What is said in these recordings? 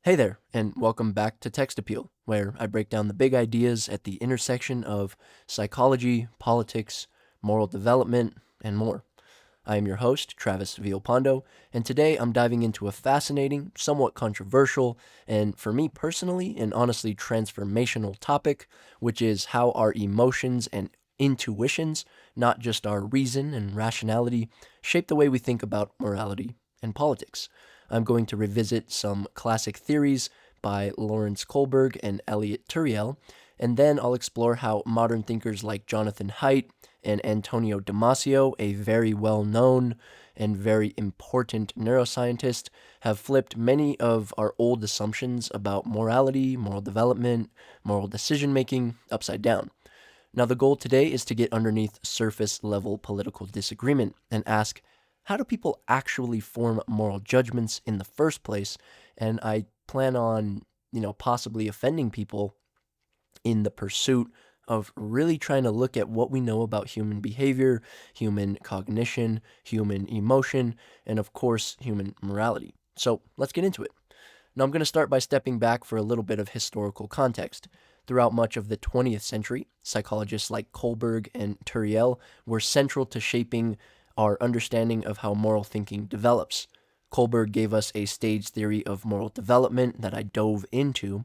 Hey there, and welcome back to Text Appeal, where I break down the big ideas at the intersection of psychology, politics, moral development, and more. I am your host, Travis Villalpando, and today I'm diving into a fascinating, somewhat controversial, and for me personally, an honestly transformational topic, which is how our emotions and intuitions, not just our reason and rationality, shape the way we think about morality and politics. I'm going to revisit some classic theories by Lawrence Kohlberg and Elliot Turiel, and then I'll explore how modern thinkers like Jonathan Haidt and Antonio Damasio, a very well known and very important neuroscientist, have flipped many of our old assumptions about morality, moral development, moral decision making upside down. Now, the goal today is to get underneath surface level political disagreement and ask, how do people actually form moral judgments in the first place? And I plan on, possibly offending people in the pursuit of really trying to look at what we know about human behavior, human cognition, human emotion, and of course, human morality. So let's get into it. Now, I'm going to start by stepping back for a little bit of historical context. Throughout much of the 20th century, psychologists like Kohlberg and Turiel were central to shaping our understanding of how moral thinking develops. Kohlberg gave us a stage theory of moral development that I dove into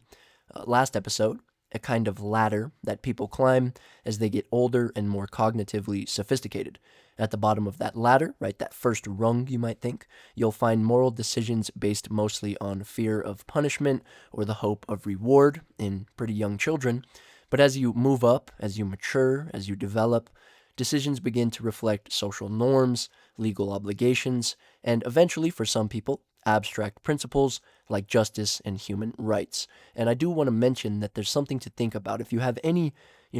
last episode, a kind of ladder that people climb as they get older and more cognitively sophisticated. At the bottom of that ladder, right, that first rung you might think, you'll find moral decisions based mostly on fear of punishment or the hope of reward in pretty young children. But as you move up, as you mature, as you develop, decisions begin to reflect social norms, legal obligations, and eventually, for some people, abstract principles like justice and human rights. And I do want to mention that there's something to think about. If you have any,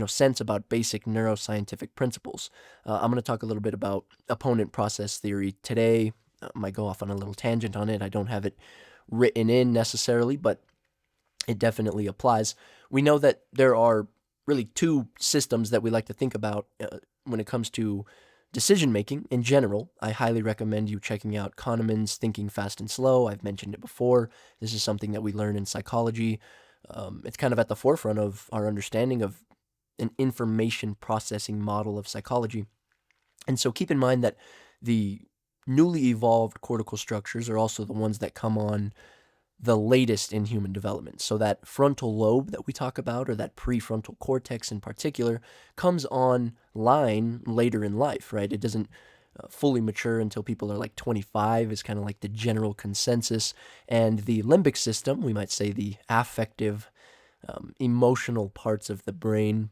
sense about basic neuroscientific principles, I'm going to talk a little bit about opponent process theory today. I might go off on a little tangent on it. I don't have it written in necessarily, but it definitely applies. We know that there are really two systems that we like to think about when it comes to decision making in general. I highly recommend you checking out Kahneman's Thinking Fast and Slow. I've mentioned it before. This is something that we learn in psychology. It's kind of at the forefront of our understanding of an information processing model of psychology. And so keep in mind that the newly evolved cortical structures are also the ones that come on the latest in human development. So that frontal lobe that we talk about, or that prefrontal cortex in particular, comes online later in life, right? It doesn't fully mature until people are like 25 is kind of like the general consensus. And the limbic system, we might say the affective, emotional parts of the brain,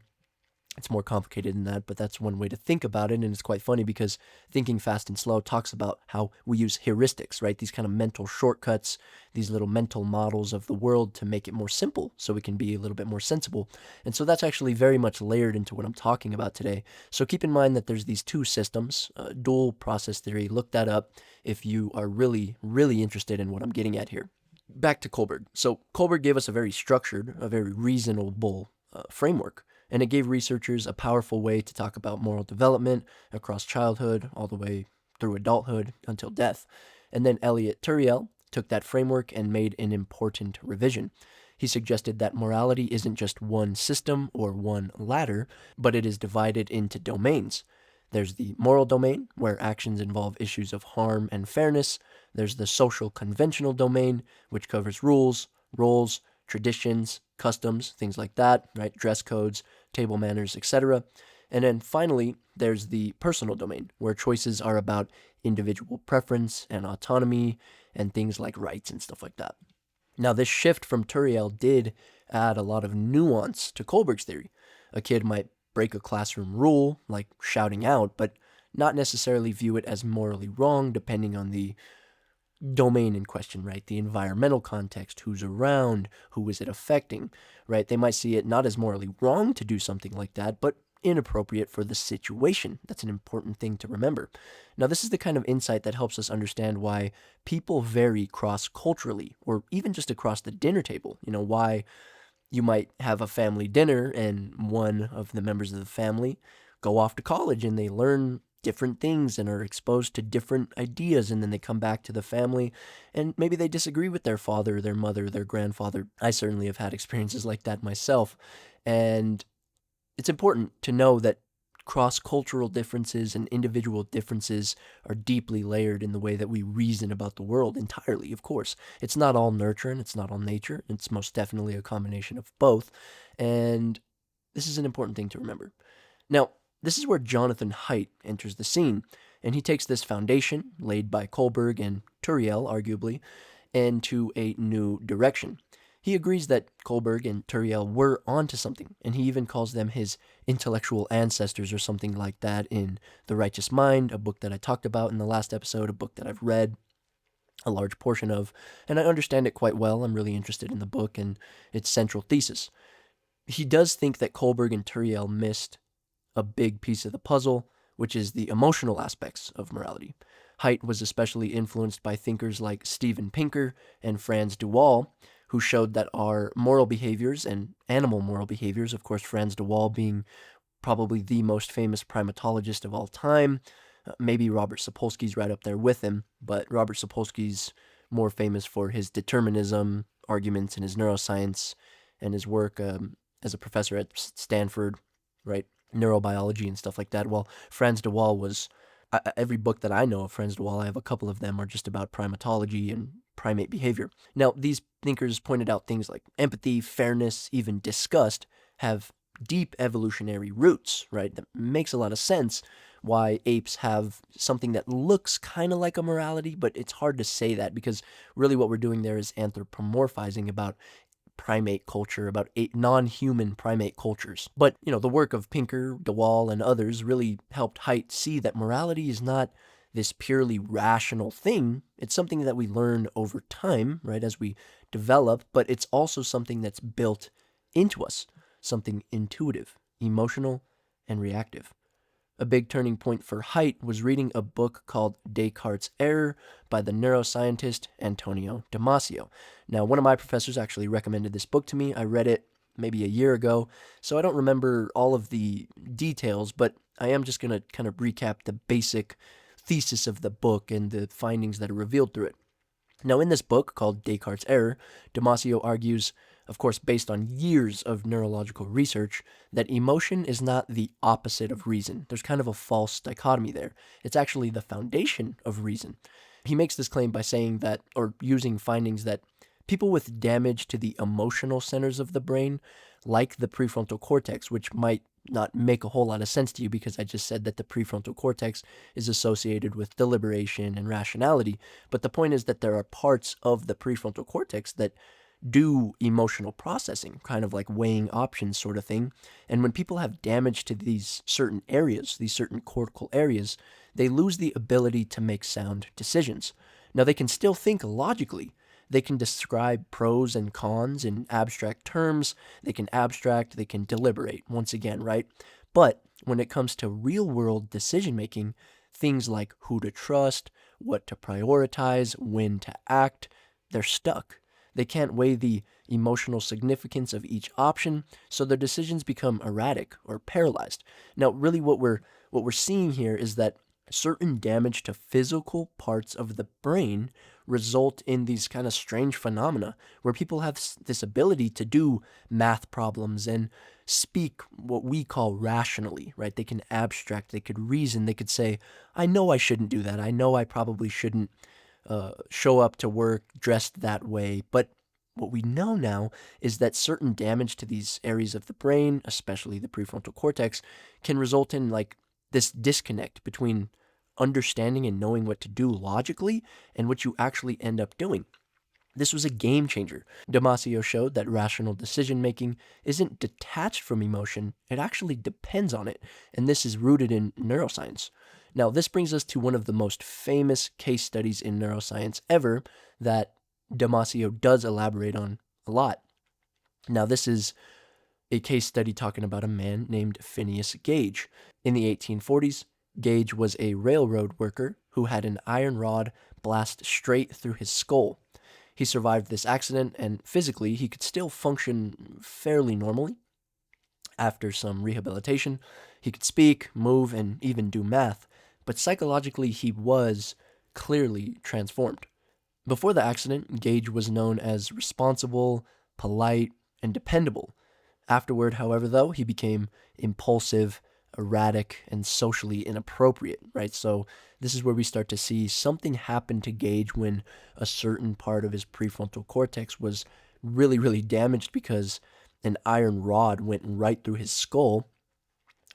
it's more complicated than that, but that's one way to think about it. And it's quite funny because Thinking Fast and Slow talks about how we use heuristics, right? These kind of mental shortcuts, these little mental models of the world to make it more simple so we can be a little bit more sensible. And so that's actually very much layered into what I'm talking about today. So keep in mind that there's these two systems, dual process theory. Look that up if you are really, really interested in what I'm getting at here. Back to Kohlberg. So Kohlberg gave us a very structured, a very reasonable framework. And it gave researchers a powerful way to talk about moral development across childhood all the way through adulthood until death. And then Elliot Turiel took that framework and made an important revision. He suggested that morality isn't just one system or one ladder, but it is divided into domains. There's the moral domain, where actions involve issues of harm and fairness. There's the social conventional domain, which covers rules, roles, traditions, customs, things like that, right? Dress codes, table manners, etc. And then finally, there's the personal domain, where choices are about individual preference and autonomy and things like rights and stuff like that. Now, this shift from Turiel did add a lot of nuance to Kohlberg's theory. A kid might break a classroom rule, like shouting out, but not necessarily view it as morally wrong, depending on the domain in question, right? The environmental context, who's around, who is it affecting, right? They might see it not as morally wrong to do something like that, but inappropriate for the situation. That's an important thing to remember. Now, this is the kind of insight that helps us understand why people vary cross-culturally, or even just across the dinner table. Why you might have a family dinner and one of the members of the family go off to college and they learn different things and are exposed to different ideas, and then they come back to the family and maybe they disagree with their father, their mother, their grandfather. I certainly have had experiences like that myself. And it's important to know that cross-cultural differences and individual differences are deeply layered in the way that we reason about the world entirely, of course. It's not all nurture and it's not all nature. It's most definitely a combination of both. And this is an important thing to remember. Now, this is where Jonathan Haidt enters the scene, and he takes this foundation, laid by Kohlberg and Turiel, arguably, into a new direction. He agrees that Kohlberg and Turiel were onto something, and he even calls them his intellectual ancestors or something like that in The Righteous Mind, a book that I talked about in the last episode, a book that I've read a large portion of, and I understand it quite well. I'm really interested in the book and its central thesis. He does think that Kohlberg and Turiel missed a big piece of the puzzle, which is the emotional aspects of morality. Haidt was especially influenced by thinkers like Steven Pinker and Frans de Waal, who showed that our moral behaviors and animal moral behaviors, of course, Frans de Waal being probably the most famous primatologist of all time. Maybe Robert Sapolsky's right up there with him, but Robert Sapolsky's more famous for his determinism arguments and his neuroscience and his work as a professor at Stanford, right? Neurobiology and stuff like that. Well, Frans de Waal was, every book that I know of Frans de Waal, I have a couple of them, are just about primatology and primate behavior. Now, these thinkers pointed out things like empathy, fairness, even disgust have deep evolutionary roots, right? That makes a lot of sense why apes have something that looks kind of like a morality, but it's hard to say that because really what we're doing there is anthropomorphizing about primate culture, about non-human primate cultures. But, the work of Pinker, de Waal, and others really helped Haidt see that morality is not this purely rational thing. It's something that we learn over time, right, as we develop, but it's also something that's built into us, something intuitive, emotional, and reactive. A big turning point for Haidt was reading a book called Descartes Error by the neuroscientist Antonio Damasio. Now, one of my professors actually recommended this book to me. I read it maybe a year ago, so I don't remember all of the details, but I am just going to kind of recap the basic thesis of the book and the findings that are revealed through it. Now, in this book called Descartes Error, Damasio argues, of course based on years of neurological research, that emotion is not the opposite of reason. There's kind of a false dichotomy there. It's actually the foundation of reason. He makes this claim by saying that, or using findings that, people with damage to the emotional centers of the brain, like the prefrontal cortex, which might not make a whole lot of sense to you because I just said that the prefrontal cortex is associated with deliberation and rationality, but the point is that there are parts of the prefrontal cortex that do emotional processing, kind of like weighing options sort of thing. And when people have damage to these certain areas, these certain cortical areas, they lose the ability to make sound decisions. Now, they can still think logically. They can describe pros and cons in abstract terms. They can abstract, they can deliberate, once again, right? But when it comes to real-world decision-making, things like who to trust, what to prioritize, when to act, they're stuck. They can't weigh the emotional significance of each option, so their decisions become erratic or paralyzed. Now, really what we're seeing here is that certain damage to physical parts of the brain result in these kind of strange phenomena where people have this ability to do math problems and speak what we call rationally, right? They can abstract, they could reason, they could say, I know I shouldn't do that. I know I probably shouldn't show up to work dressed that way. But what we know now is that certain damage to these areas of the brain, especially the prefrontal cortex, can result in like this disconnect between understanding and knowing what to do logically and what you actually end up doing. This was a game changer. Damasio showed that rational decision-making isn't detached from emotion, it actually depends on it, and this is rooted in neuroscience. Now, this brings us to one of the most famous case studies in neuroscience ever that Damasio does elaborate on a lot. Now, this is a case study talking about a man named Phineas Gage. In the 1840s, Gage was a railroad worker who had an iron rod blast straight through his skull. He survived this accident, and physically, he could still function fairly normally. After some rehabilitation, he could speak, move, and even do math. but psychologically he was clearly transformed. Before the accident, Gage was known as responsible, polite, and dependable. Afterward, however, though, he became impulsive, erratic, and socially inappropriate, right? So this is where we start to see something happen to Gage when a certain part of his prefrontal cortex was really, really damaged because an iron rod went right through his skull.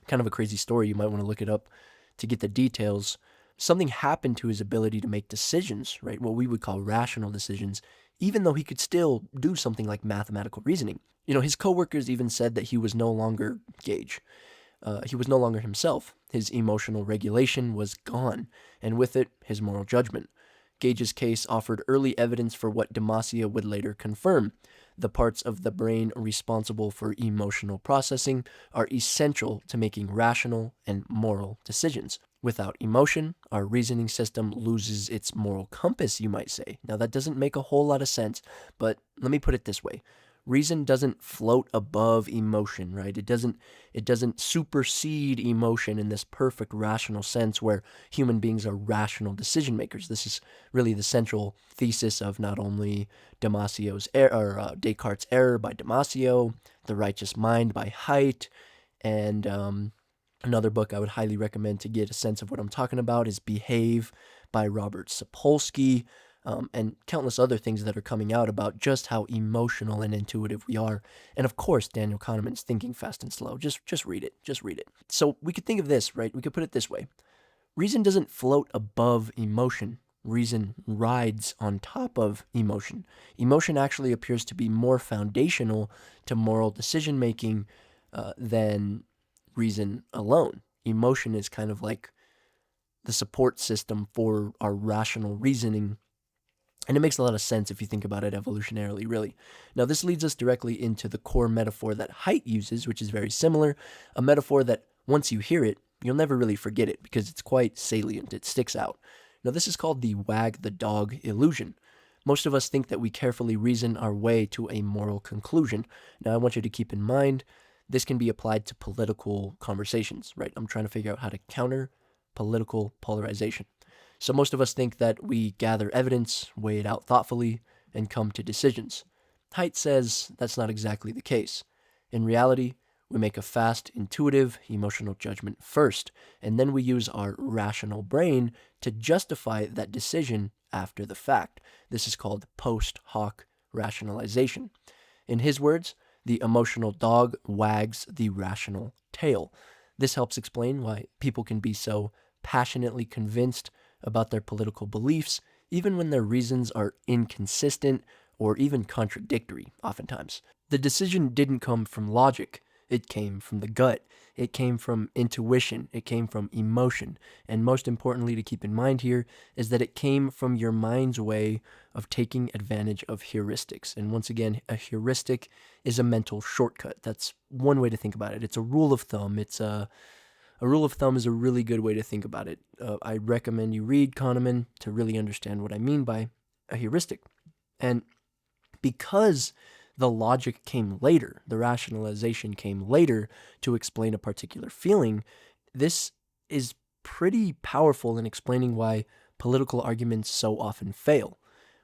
Kind of a crazy story. You might want to look it up to get the details. Something happened to his ability to make decisions, right? What we would call rational decisions, even though he could still do something like mathematical reasoning. His coworkers even said that he was no longer Gage. He was no longer himself. His emotional regulation was gone, and with it, his moral judgment. Gage's case offered early evidence for what Damasio would later confirm. The parts of the brain responsible for emotional processing are essential to making rational and moral decisions. Without emotion, our reasoning system loses its moral compass, you might say. Now, that doesn't make a whole lot of sense, but let me put it this way. Reason doesn't float above emotion, right? It doesn't supersede emotion in this perfect rational sense where human beings are rational decision makers. This is really the central thesis of not only Descartes' Error by Damasio, The Righteous Mind by Haidt, and another book I would highly recommend to get a sense of what I'm talking about is Behave by Robert Sapolsky. And countless other things that are coming out about just how emotional and intuitive we are. And of course, Daniel Kahneman's Thinking Fast and Slow. Just read it. Just read it. So we could think of this, right? We could put it this way. Reason doesn't float above emotion. Reason rides on top of emotion. Emotion actually appears to be more foundational to moral decision-making than reason alone. Emotion is kind of like the support system for our rational reasoning. And it makes a lot of sense if you think about it evolutionarily, really. Now, this leads us directly into the core metaphor that Haidt uses, which is very similar, a metaphor that once you hear it, you'll never really forget it because it's quite salient, it sticks out. Now, this is called the wag the dog illusion. Most of us think that we carefully reason our way to a moral conclusion. Now, I want you to keep in mind, this can be applied to political conversations, right? I'm trying to figure out how to counter political polarization. So most of us think that we gather evidence, weigh it out thoughtfully, and come to decisions. Haidt says that's not exactly the case. In reality, we make a fast, intuitive, emotional judgment first, and then we use our rational brain to justify that decision after the fact. This is called post hoc rationalization. In his words, the emotional dog wags the rational tail. This helps explain why people can be so passionately convinced about their political beliefs, even when their reasons are inconsistent or even contradictory, oftentimes. The decision didn't come from logic. It came from the gut. It came from intuition. It came from emotion. And most importantly to keep in mind here is that it came from your mind's way of taking advantage of heuristics. And once again, a heuristic is a mental shortcut. That's one way to think about it. It's a rule of thumb. A rule of thumb is a really good way to think about it. I recommend you read Kahneman to really understand what I mean by a heuristic. And because the logic came later, the rationalization came later to explain a particular feeling, this is pretty powerful in explaining why political arguments so often fail.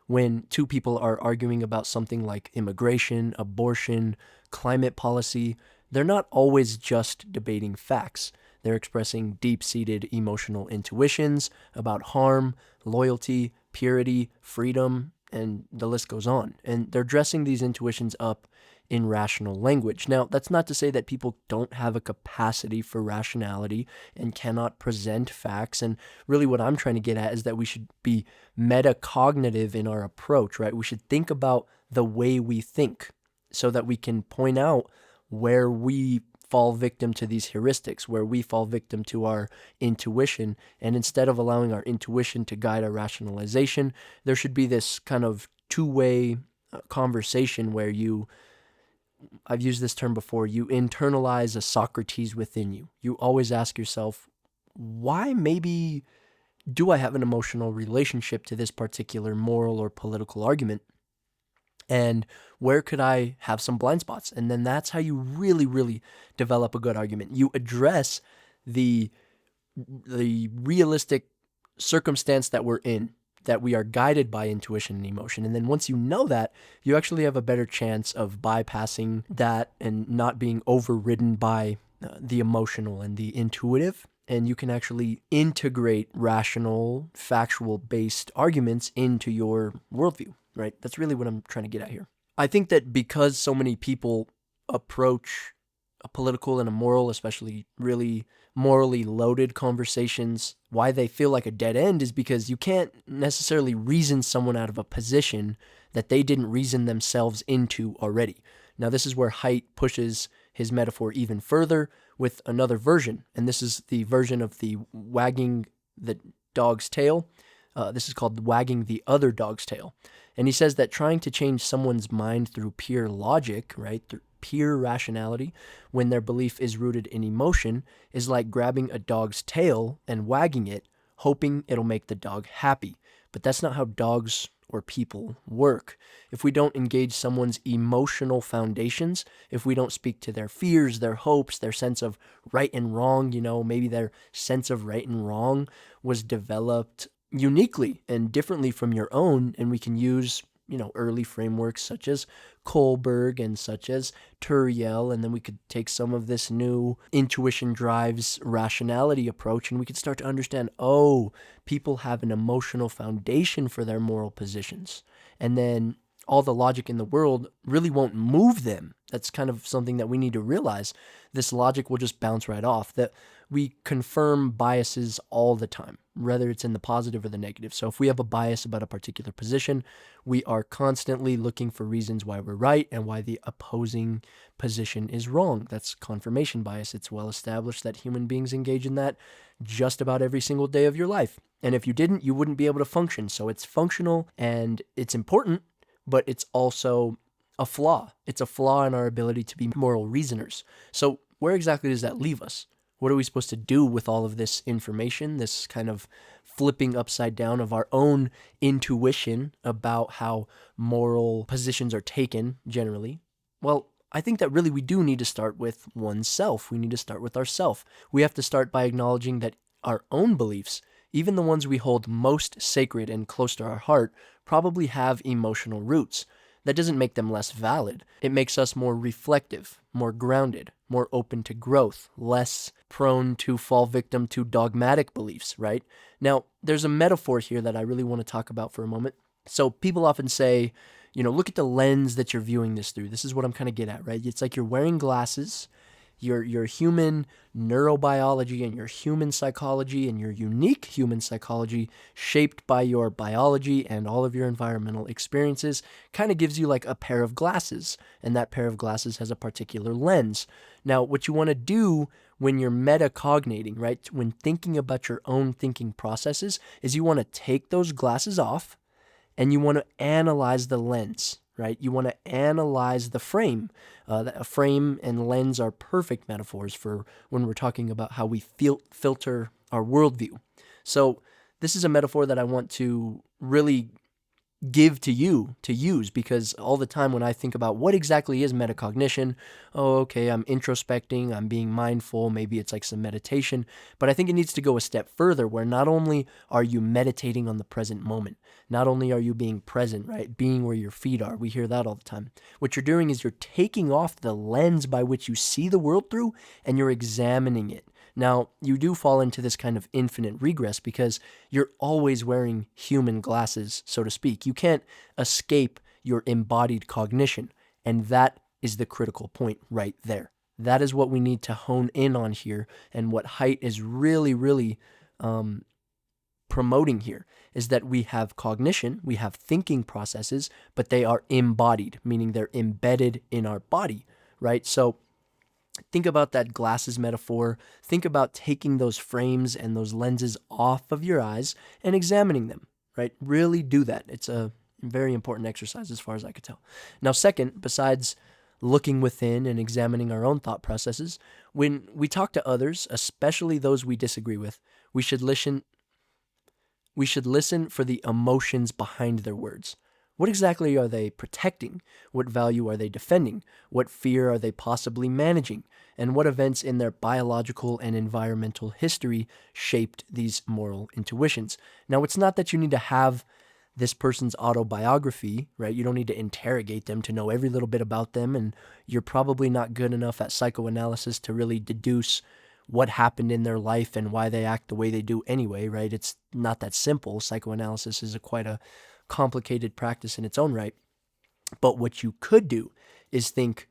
When two people are arguing about something like immigration, abortion, climate policy, they're not always just debating facts. They're expressing deep-seated emotional intuitions about harm, loyalty, purity, freedom, and the list goes on. And they're dressing these intuitions up in rational language. Now, that's not to say that people don't have a capacity for rationality and cannot present facts. And really what I'm trying to get at is that we should be metacognitive in our approach, right? We should think about the way we think so that we can point out where we fall victim to these heuristics, where we fall victim to our intuition. And instead of allowing our intuition to guide our rationalization, there should be this kind of two-way conversation where I've used this term before, you internalize a Socrates within you. You always ask yourself, why maybe do I have an emotional relationship to this particular moral or political argument? And where could I have some blind spots? And then that's how you really, really develop a good argument. You address the the realistic circumstance that we're in, that we are guided by intuition and emotion. And then once you know that, you actually have a better chance of bypassing that and not being overridden by the emotional and the intuitive. And you can actually integrate rational, factual-based arguments into your worldview, right? That's really what I'm trying to get at here. I think that because so many people approach a political and a moral, especially really morally loaded conversations, why they feel like a dead end is because you can't necessarily reason someone out of a position that they didn't reason themselves into already. Now, this is where Haidt pushes his metaphor even further with another version, and this is the version of the wagging the dog's tail. This is called wagging the other dog's tail. And he says that trying to change someone's mind through pure logic, right, through pure rationality, when their belief is rooted in emotion, is like grabbing a dog's tail and wagging it, hoping it'll make the dog happy. But that's not how dogs or people work. If we don't engage someone's emotional foundations, if we don't speak to their fears, their hopes, their sense of right and wrong, maybe their sense of right and wrong was developed uniquely and differently from your own, and we can use early frameworks such as Kohlberg and such as Turiel, and then we could take some of this new intuition drives rationality approach, and we could start to understand, people have an emotional foundation for their moral positions, and then all the logic in the world really won't move them. That's kind of something that we need to realize. This logic will just bounce right off, that we confirm biases all the time, whether it's in the positive or the negative. So if we have a bias about a particular position, we are constantly looking for reasons why we're right and why the opposing position is wrong. That's confirmation bias. It's well established that human beings engage in that just about every single day of your life. And if you didn't, you wouldn't be able to function. So it's functional and it's important, but it's also a flaw. It's a flaw in our ability to be moral reasoners. So where exactly does that leave us? What are we supposed to do with all of this information, this kind of flipping upside down of our own intuition about how moral positions are taken generally? Well, I think that really we do need to start with oneself. We need to start with ourself. We have to start by acknowledging that our own beliefs, even the ones we hold most sacred and close to our heart, probably have emotional roots. That doesn't make them less valid. It makes us more reflective, more grounded, more open to growth, less prone to fall victim to dogmatic beliefs, right? Now, there's a metaphor here that I really want to talk about for a moment. So people often say, look at the lens that you're viewing this through. This is what I'm kind of getting at, right? It's like you're wearing glasses. Your human neurobiology and your human psychology and your unique human psychology, shaped by your biology and all of your environmental experiences, kind of gives you like a pair of glasses, and that pair of glasses has a particular lens. Now, what you want to do when you're metacognating, right, when thinking about your own thinking processes, is you want to take those glasses off and you want to analyze the lens, right? You want to analyze the frame. A frame and lens are perfect metaphors for when we're talking about how we filter our worldview. So this is a metaphor that I want to really give to you to use, because all the time when I think about what exactly is metacognition, I'm introspecting, I'm being mindful, maybe it's like some meditation, but I think it needs to go a step further, where not only are you meditating on the present moment, not only are you being present, right, being where your feet are, we hear that all the time. What you're doing is you're taking off the lens by which you see the world through and you're examining it. Now, you do fall into this kind of infinite regress because you're always wearing human glasses, so to speak. You can't escape your embodied cognition, and that is the critical point right there. That is what we need to hone in on here, and what Haidt is really promoting here is that we have cognition, we have thinking processes, but they are embodied, meaning they're embedded in our body, right? So think about that glasses metaphor. Think about taking those frames and those lenses off of your eyes and examining them, right? Really do that. It's a very important exercise as far as I could tell. Now, second, besides looking within and examining our own thought processes, when we talk to others, especially those we disagree with, we should listen for the emotions behind their words. What exactly are they protecting? What value are they defending? What fear are they possibly managing? And what events in their biological and environmental history shaped these moral intuitions? Now, it's not that you need to have this person's autobiography, right? You don't need to interrogate them to know every little bit about them, and you're probably not good enough at psychoanalysis to really deduce what happened in their life and why they act the way they do anyway, right? It's not that simple. Psychoanalysis is quite a complicated practice in its own right. But what you could do is think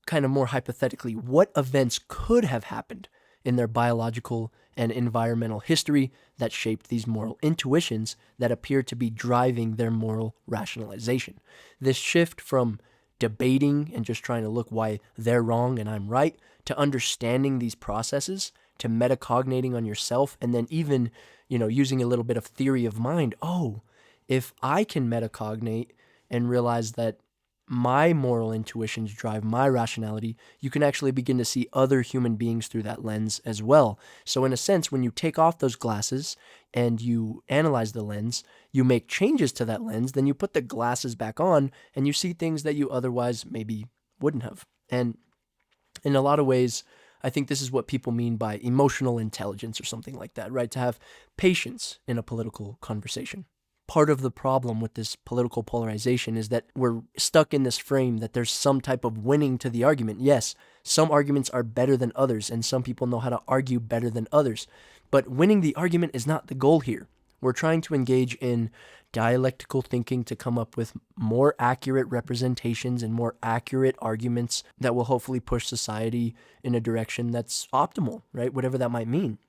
kind of more hypothetically, what events could have happened in their biological and environmental history that shaped these moral intuitions that appear to be driving their moral rationalization. This shift from debating and just trying to look why they're wrong and I'm right, to understanding these processes, to metacognating on yourself, and then even, using a little bit of theory of mind. Oh, if I can metacognate and realize that my moral intuitions drive my rationality, you can actually begin to see other human beings through that lens as well. So in a sense, when you take off those glasses and you analyze the lens, you make changes to that lens, then you put the glasses back on and you see things that you otherwise maybe wouldn't have. And in a lot of ways, I think this is what people mean by emotional intelligence or something like that, right? To have patience in a political conversation. Part of the problem with this political polarization is that we're stuck in this frame that there's some type of winning to the argument. Yes, some arguments are better than others, and some people know how to argue better than others. But winning the argument is not the goal here. We're trying to engage in dialectical thinking to come up with more accurate representations and more accurate arguments that will hopefully push society in a direction that's optimal, right? Whatever that might mean.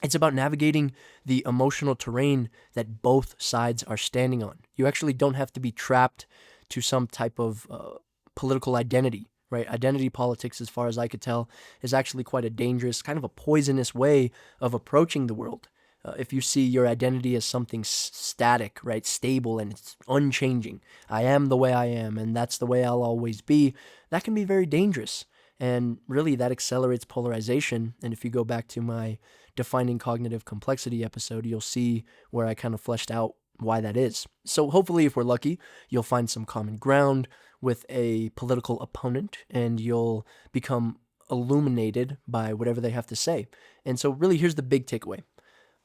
It's about navigating the emotional terrain that both sides are standing on. You actually don't have to be trapped to some type of political identity, right? Identity politics, as far as I could tell, is actually quite a dangerous, kind of a poisonous way of approaching the world. If you see your identity as something static, right, stable, and it's unchanging, I am the way I am, and that's the way I'll always be, that can be very dangerous. And really, that accelerates polarization. And if you go back to my defining cognitive complexity episode, you'll see where I kind of fleshed out why that is. So hopefully, if we're lucky, you'll find some common ground with a political opponent and you'll become illuminated by whatever they have to say. And so really, here's the big takeaway.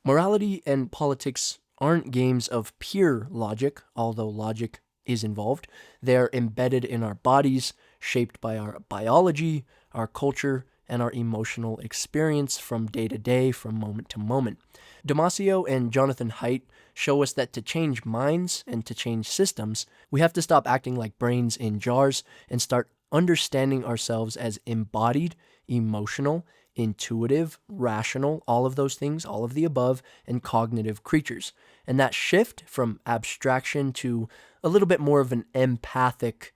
Morality and politics aren't games of pure logic, although logic is involved. They're embedded in our bodies, shaped by our biology, our culture, and our emotional experience from day to day, from moment to moment. Damasio and Jonathan Haidt show us that to change minds and to change systems, we have to stop acting like brains in jars and start understanding ourselves as embodied, emotional, intuitive, rational, all of those things, all of the above, and cognitive creatures. And that shift from abstraction to a little bit more of an empathic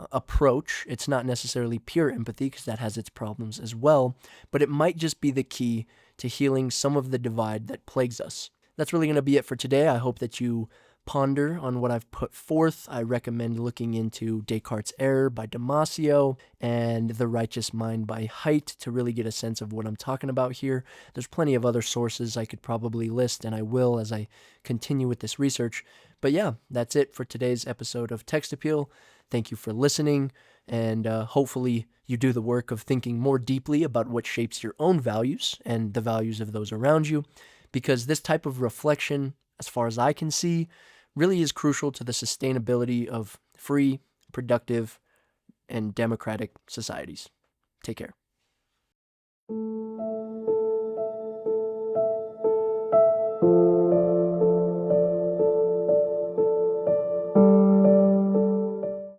approach, it's not necessarily pure empathy because that has its problems as well, but it might just be the key to healing some of the divide that plagues us. That's really going to be it for today. I hope that you ponder on what I've put forth. I recommend looking into Descartes' Error by Damasio and The Righteous Mind by Haidt to really get a sense of what I'm talking about here. There's plenty of other sources I could probably list, and I will as I continue with this research. But yeah, that's it for today's episode of Text Appeal. Thank you for listening, and hopefully you do the work of thinking more deeply about what shapes your own values and the values of those around you, because this type of reflection, as far as I can see, really is crucial to the sustainability of free, productive, and democratic societies. Take care.